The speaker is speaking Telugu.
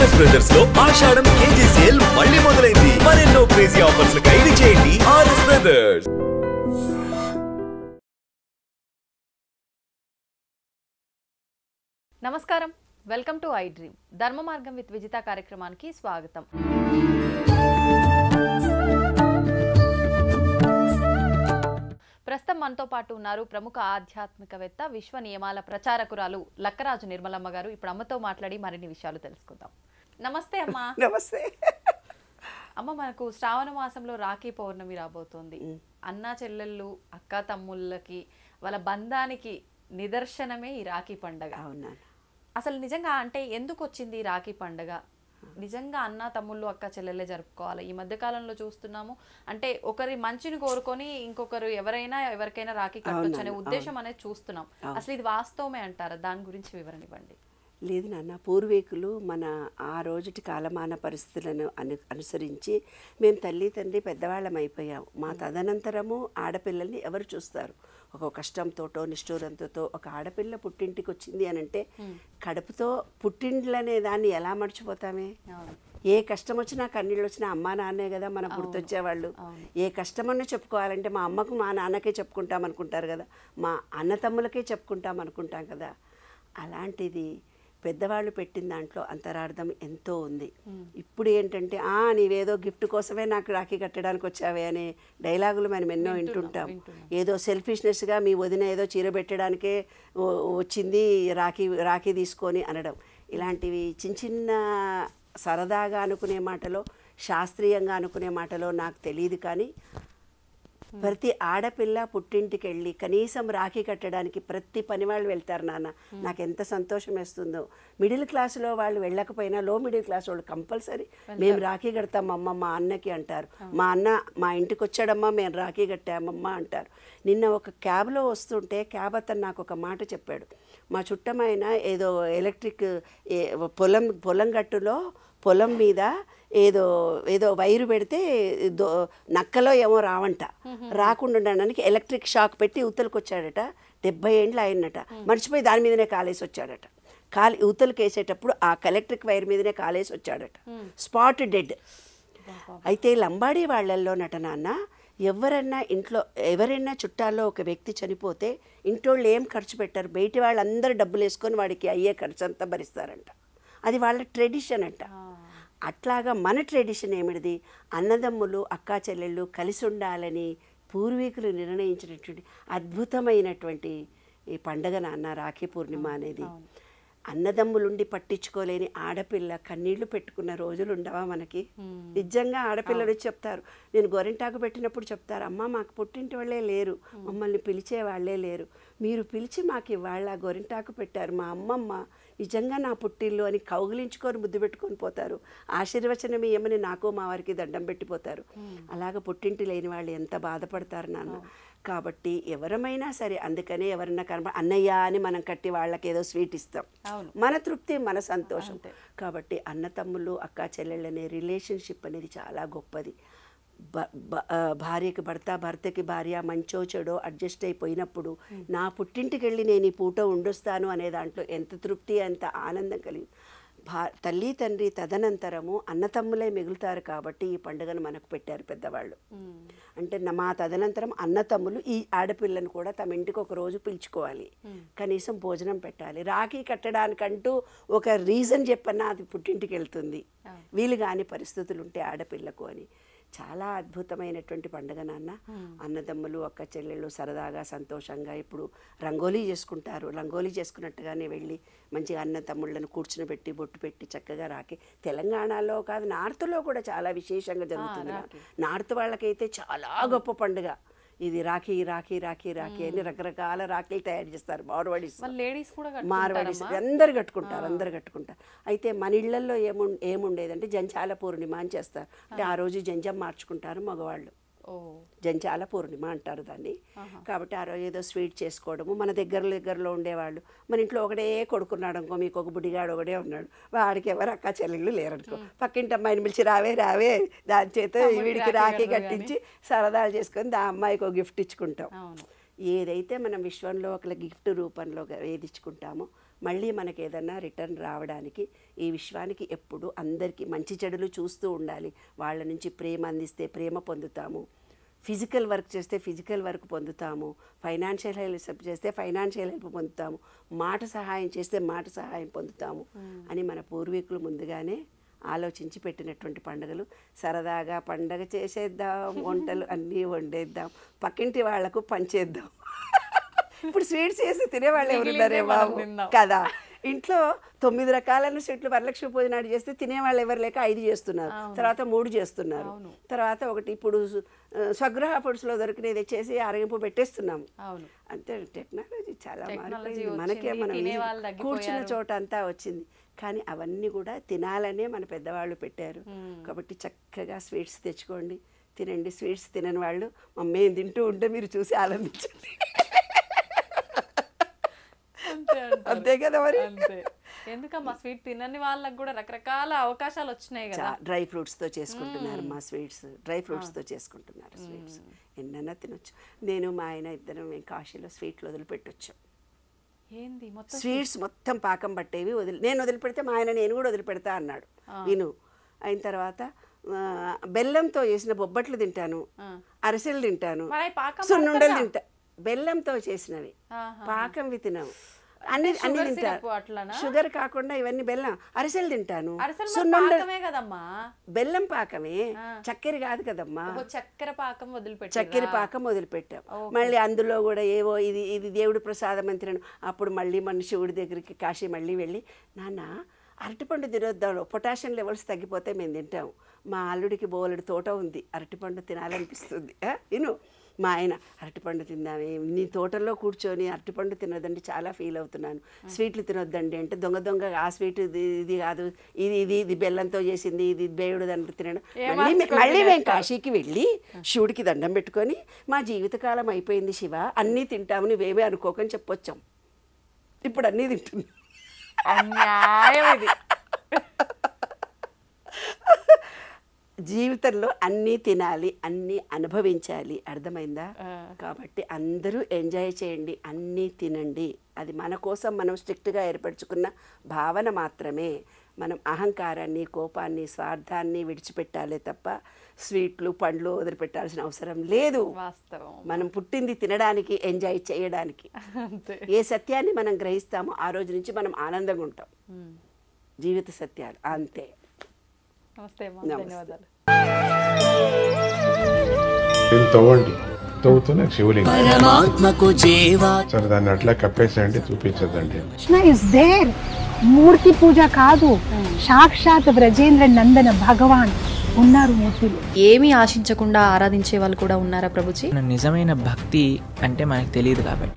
ఆర్ఎస్ బ్రదర్స్ లో ఆషాఢం కేజీ సేల్ మళ్ళీ మొదలైంది. మరెన్నో క్రేజీ ఆఫర్స్ ఖైదీ చేయండి ఆర్ఎస్ బ్రదర్స్. నమస్కారం, వెల్కమ్ టు ఐ డ్రీమ్. ధర్మ మార్గం విత్ విజిత కార్యక్రమానికి స్వాగతం. ప్రస్తుతం మనతో పాటు ఉన్నారు ప్రముఖ ఆధ్యాత్మికవేత్త, విశ్వ నియమాల ప్రచారకురాలు లక్కరాజు నిర్మలమ్మ గారు. ఇప్పుడు అమ్మతో మాట్లాడి మరిన్ని విషయాలు తెలుసుకుందాం. నమస్తే అమ్మా. నమస్తే అమ్మ, మనకు శ్రావణ మాసంలో రాఖీ పౌర్ణమి రాబోతోంది. అన్నా చెల్లెళ్ళు, అక్క తమ్ముళ్ళకి వాళ్ళ బంధానికి నిదర్శనమే ఈ రాఖీ పండగ. అవునా? అసలు నిజంగా అంటే ఎందుకు వచ్చింది ఈ రాఖీ పండగ? నిజంగా అన్న తమ్ముళ్ళు, అక్క చెల్లెళ్ళే జరుపుకోవాలి. ఈ మధ్య కాలంలో చూస్తున్నాము, అంటే ఒకరి మంచిని కోరుకొని ఇంకొకరు ఎవరికైనా రాఖీ కట్టొచ్చు అనే ఉద్దేశం అనేది చూస్తున్నాం. అసలు ఇది వాస్తవమే అంటారా? దాని గురించి వివరణ ఇవ్వండి. లేదు నాన్న, పూర్వీకులు మన ఆ రోజుటి కాలమాన పరిస్థితులను అనుసరించి మేము తల్లి తండ్రి పెద్దవాళ్ళం అయిపోయాం. మా తదనంతరము ఆడపిల్లల్ని ఎవరు చూస్తారు? ఒక కష్టంతోటో నిష్ఠూరంతో ఒక ఆడపిల్ల పుట్టింటికి వచ్చింది అని అంటే కడుపుతో పుట్టిండ్లనే దాన్ని ఎలా మర్చిపోతామే? ఏ కష్టం వచ్చినా కన్నీళ్ళు వచ్చినా అమ్మా నాన్నే కదా మనకు గుర్తొచ్చేవాళ్ళు. ఏ కష్టమన్నా చెప్పుకోవాలంటే మా అమ్మకు మా నాన్నకే చెప్పుకుంటాం అనుకుంటారు కదా, మా అన్న తమ్ములకే చెప్పుకుంటాం అనుకుంటాం కదా. అలాంటిది పెద్దవాళ్ళు పెట్టిన దాంట్లో అంతరార్థం ఎంతో ఉంది. ఇప్పుడు ఏంటంటే నీవేదో గిఫ్ట్ కోసమే నాకు రాఖీ కట్టడానికి వచ్చావే అనే డైలాగులు మనం ఎన్నో వింటుంటాం. ఏదో సెల్ఫిష్నెస్గా మీ వదిన ఏదో చీర పెట్టడానికే వచ్చింది రాఖీ తీసుకొని అనడం, ఇలాంటివి చిన్న చిన్న సరదాగా అనుకునే మాటలో, శాస్త్రీయంగా అనుకునే మాటలో నాకు తెలియదు. కానీ ప్రతి ఆడపిల్ల పుట్టింటికి వెళ్ళి కనీసం రాఖీ కట్టడానికి ప్రతి పని వాళ్ళు వెళ్తారు నాన్న. నాకు ఎంత సంతోషం వేస్తుందో. మిడిల్ క్లాసులో వాళ్ళు వెళ్ళకపోయినా లో మిడిల్ క్లాస్ వాళ్ళు కంపల్సరీ మేము రాఖీ కడతామమ్మ మా అన్నకి అంటారు. మా అన్న మా ఇంటికి వచ్చాడమ్మా మేము రాఖీ కట్టామమ్మా అంటారు. నిన్న ఒక క్యాబ్లో వస్తుంటే క్యాబ్ అతను నాకు ఒక మాట చెప్పాడు. మా చుట్టమైన ఏదో ఎలక్ట్రిక్ పొలం గట్టులో పొలం మీద ఏదో వైరు పెడితే నక్కలో ఏమో రావంట, రాకుండా ఉండడానికి ఎలక్ట్రిక్ షాక్ పెట్టి ఉత్తలకు వచ్చాడట. 70 ఏండ్లు అయినట. మర్చిపోయి దాని మీదనే కాలేసి వచ్చాడట. ఉత్తలకు వేసేటప్పుడు ఆ ఎలక్ట్రిక్ వైర్ మీదనే కాలేసి వచ్చాడట. Spot dead. అయితే లంబాడీ వాళ్ళల్లో నాన్న ఎవరైనా చుట్టాల్లో ఒక వ్యక్తి చనిపోతే ఇంటోళ్ళు ఏం ఖర్చు పెట్టారు, బయటి వాళ్ళందరూ డబ్బులు వేసుకొని వాడికి అయ్యే ఖర్చు అంతా భరిస్తారంట. అది వాళ్ళ ట్రెడిషన్ అంట. అట్లాగా మన ట్రెడిషన్ ఏమిటిది? అన్నదమ్ములు అక్కా చెల్లెళ్ళు కలిసి ఉండాలని పూర్వీకులు నిర్ణయించినటువంటి అద్భుతమైనటువంటి ఈ పండగ నాన్న రాఖీ పూర్ణిమ అనేది. అన్నదమ్ములుండి పట్టించుకోలేని ఆడపిల్ల కన్నీళ్లు పెట్టుకున్న రోజులు ఉండవా మనకి? నిజంగా ఆడపిల్లలు చెప్తారు, నేను గోరింటాకు పెట్టినప్పుడు చెప్తారు, అమ్మ మాకు పుట్టింటి వాళ్ళే లేరు, మమ్మల్ని పిలిచే వాళ్ళే లేరు, మీరు పిలిచి మాకు ఇవాళ గోరింటాకు పెట్టారు, మా అమ్మమ్మ నిజంగా నా పుట్టిల్లు అని కౌగిలించుకొని ముద్దు పెట్టుకొని పోతారు. ఆశీర్వచనం ఇయ్యమని నాకు మా వారికి దండం పెట్టిపోతారు. అలాగ పుట్టింటి లేని వాళ్ళు ఎంత బాధపడతారు నాన్న. కాబట్టి ఎవరమైనా సరే, అందుకనే ఎవరన్నా అన్నయ్య అని మనం కట్టి వాళ్ళకి ఏదో స్వీట్ ఇస్తాం, మన తృప్తి మన సంతోషం. కాబట్టి అన్న తమ్ముళ్ళు అక్కా చెల్లెళ్ళు అనే రిలేషన్షిప్ అనేది చాలా గొప్పది. భార్యకి భర్త, భర్తకి భార్య మంచో చెడో అడ్జస్ట్ అయిపోయినప్పుడు నా పుట్టింటికి వెళ్ళి నేను ఈ పూట ఉండొస్తాను అనే దాంట్లో ఎంత తృప్తి, ఎంత ఆనందం కలిగి తల్లి తండ్రి తదనంతరము అన్నతమ్ములే మిగులుతారు. కాబట్టి ఈ పండుగను మనకు పెట్టారు పెద్దవాళ్ళు. అంటే మా తదనంతరం అన్నతమ్ములు ఈ ఆడపిల్లను కూడా తమ ఇంటికి ఒక రోజు పిలుచుకోవాలి, కనీసం భోజనం పెట్టాలి. రాఖీ కట్టడానికంటూ ఒక రీజన్ చెప్పన్నా అది పుట్టింటికి వెళ్తుంది, వీలు కాని పరిస్థితులు ఉంటే ఆడపిల్లకు అని. చాలా అద్భుతమైనటువంటి పండుగ నాన్న. అన్నదమ్ములు అక్క చెల్లెళ్ళు సరదాగా సంతోషంగా ఇప్పుడు రంగోలీ చేసుకుంటారు. రంగోలీ చేసుకున్నట్టుగానే వెళ్ళి మంచిగా అన్న తమ్ముళ్ళను కూర్చునిపెట్టి బొట్టు పెట్టి చక్కగా రాఖీ. తెలంగాణలో కాదు, నార్త్లో కూడా చాలా విశేషంగా జరుగుతుంది. నార్త్ వాళ్ళకైతే చాలా గొప్ప పండుగ ఇది. రాఖీ రాఖీ రాఖీ రాఖీ అని రకరకాల రాఖీలు తయారు చేస్తారు. మార్వాడీస్ అందరు కట్టుకుంటారు. అయితే మన ఇళ్లలో ఏముండేదంటే జంచాల పూర్ణిమ అని చేస్తారు. అంటే ఆ రోజు జంజం మార్చుకుంటారు మగవాళ్ళు. జంచాల పూర్ణిమ అంటారు దాన్ని. కాబట్టి ఆ రోజు ఏదో స్వీట్ చేసుకోవడము. మన దగ్గరలో ఉండేవాళ్ళు, మన ఇంట్లో ఒకటే కొడుకున్నాడు అనుకో, మీకు ఒక బుడిగాడు ఒకటే ఉన్నాడు, వాడికి ఎవరు అక్క చెల్లెళ్ళు లేరనుకో, పక్కింటి అమ్మాయిని పిలిచి రావే దాని చేత వీడికి రాఖీ కట్టించి సరదాలు చేసుకొని ఆ అమ్మాయికి ఒక గిఫ్ట్ ఇచ్చుకుంటాం. ఏదైతే మనం విశ్వంలో ఒక గిఫ్ట్ రూపంలో ఏది ఇచ్చుకుంటామో మళ్ళీ మనకి ఏదన్నా రిటర్న్ రావడానికి ఈ విశ్వానికి ఎప్పుడు అందరికీ మంచి చెడులు చూస్తూ ఉండాలి. వాళ్ళ నుంచి ప్రేమ అందిస్తే ప్రేమ పొందుతాము, ఫిజికల్ వర్క్ చేస్తే ఫిజికల్ వర్క్ పొందుతాము, ఫైనాన్షియల్ హెల్ప్ చేస్తే ఫైనాన్షియల్ హెల్ప్ పొందుతాము, మాట సహాయం చేస్తే మాట సహాయం పొందుతాము అని మన పూర్వీకులు ముందుగానే ఆలోచించి పెట్టినటువంటి పండుగలు. సరదాగా పండగ చేసేద్దాం, వంటలు అన్నీ వండేద్దాం, పక్కింటి వాళ్లకు పంచేద్దాం. ఇప్పుడు స్వీట్స్ చేసి తినేవాళ్ళు ఎవరున్నారే బాబు కదా. ఇంట్లో 9 రకాలైన స్వీట్లు వరలక్ష్మి పూజ నాడు చేస్తే తినేవాళ్ళు ఎవరు లేక 5 చేస్తున్నారు, తర్వాత 3 చేస్తున్నారు, తర్వాత ఒకటి ఇప్పుడు స్వగృహ ఫుడ్స్లో దొరికినది చేసి ఆరగింపు పెట్టేస్తున్నాము. అంతే టెక్నాలజీ చాలా మారిపోయింది. మనకే మనం కూర్చున్న చోట అంతా వచ్చింది. కానీ అవన్నీ కూడా తినాలనే మన పెద్దవాళ్ళు పెట్టారు. కాబట్టి చక్కగా స్వీట్స్ తెచ్చుకోండి, తినండి. స్వీట్స్ తినని వాళ్ళు మేము తింటూ ఉంటే మీరు చూసి ఆనందించండి. అంతే కదా మరి. ఎందుకమ్మా స్వీట్ తినని వాళ్ళకి కూడా రకరకాల అవకాశాలు వచ్చినాయి కదా. డ్రై ఫ్రూట్స్తో చేసుకుంటున్నారు మా స్వీట్స్, డ్రై ఫ్రూట్స్తో చేసుకుంటున్నారు స్వీట్స్. ఎన్నైనా తినొచ్చు. నేను మా ఆయన ఇద్దరం మేము కాశీలో స్వీట్లు వదిలిపెట్టొచ్చు. ఏంది స్వీట్స్ మొత్తం పాకం పట్టేవి నేను వదిలిపెడితే మా ఆయన నేను కూడా వదిలిపెడతా అన్నాడు. విను అయిన తర్వాత బెల్లంతో చేసిన బొబ్బట్లు తింటాను, అరిసెలు తింటాను, సున్నుండలు తింటా. బెల్లంతో చేసినవి పాకంవి తినవు. అన్ని తింటాను. షుగర్ కాకుండా ఇవన్నీ బెల్లం. అరిసెలు తింటాను, సున్నుండలు బెల్లం పాకమే, చక్కెర కాదు కదమ్మా. చక్కెర పాకం వదిలిపెట్టాం. మళ్ళీ అందులో కూడా ఏవో ఇది దేవుడి ప్రసాదం అని తినను. అప్పుడు మళ్ళీ మన శివుడి దగ్గరికి కాశీ మళ్ళీ వెళ్ళి నాన్న అరటిపండు తినొద్దాం, పొటాషియం లెవెల్స్ తగ్గిపోతే మేము తింటాము. మా అల్లుడికి బోలెడు తోట ఉంది, అరటిపండు తినాలనిపిస్తుంది. విను మా ఆయన అరటిపండు తిందామే, నీ తోటల్లో కూర్చొని అరటిపండు తినొద్దండి చాలా ఫీల్ అవుతున్నాను, స్వీట్లు తినొద్దండి అంటే దొంగ ఆ స్వీట్ ఇది కాదు, ఇది బెల్లంతో చేసింది, ఇది బేయుడు దాంట్లో తినడం. మళ్ళీ మేము కాశీకి వెళ్ళి శివుడికి దండం పెట్టుకొని మా జీవితకాలం అయిపోయింది శివ, అన్నీ తింటాము నువ్వేమీ అనుకోకని చెప్పొచ్చాం. ఇప్పుడు అన్నీ తింటున్నాం. జీవితంలో అన్నీ తినాలి, అన్నీ అనుభవించాలి, అర్థమైందా? కాబట్టి అందరూ ఎంజాయ్ చేయండి, అన్నీ తినండి. అది మన కోసం మనం స్ట్రిక్ట్గా ఏర్పరచుకున్న భావన మాత్రమే. మనం అహంకారాన్ని, కోపాన్ని, స్వార్థాన్ని విడిచిపెట్టాలి తప్ప స్వీట్లు పండ్లు వదిలిపెట్టాల్సిన అవసరం లేదు. మనం పుట్టింది తినడానికి, ఎంజాయ్ చేయడానికి. ఏ సత్యాన్ని మనం గ్రహిస్తామో ఆ రోజు నుంచి మనం ఆనందంగా ఉంటాం. జీవిత సత్యాలు అంతే. ధన్యవాదాలు. తవ్వండి, తవ్వుతూనే శివలింగం సరే దాన్ని అట్లా కప్పేసేయండి, చూపించదండి. మూర్తి పూజ కాదు, సాక్షాత్ బ్రజేంద్ర నందన భగవాన్ ఉన్నారు మూర్తిలో. ఏమీ ఆశించకుండా ఆరాధించే వాళ్ళు కూడా ఉన్నారా ప్రభుజీ? నిజమైన భక్తి అంటే మనకు తెలియదు కాబట్టి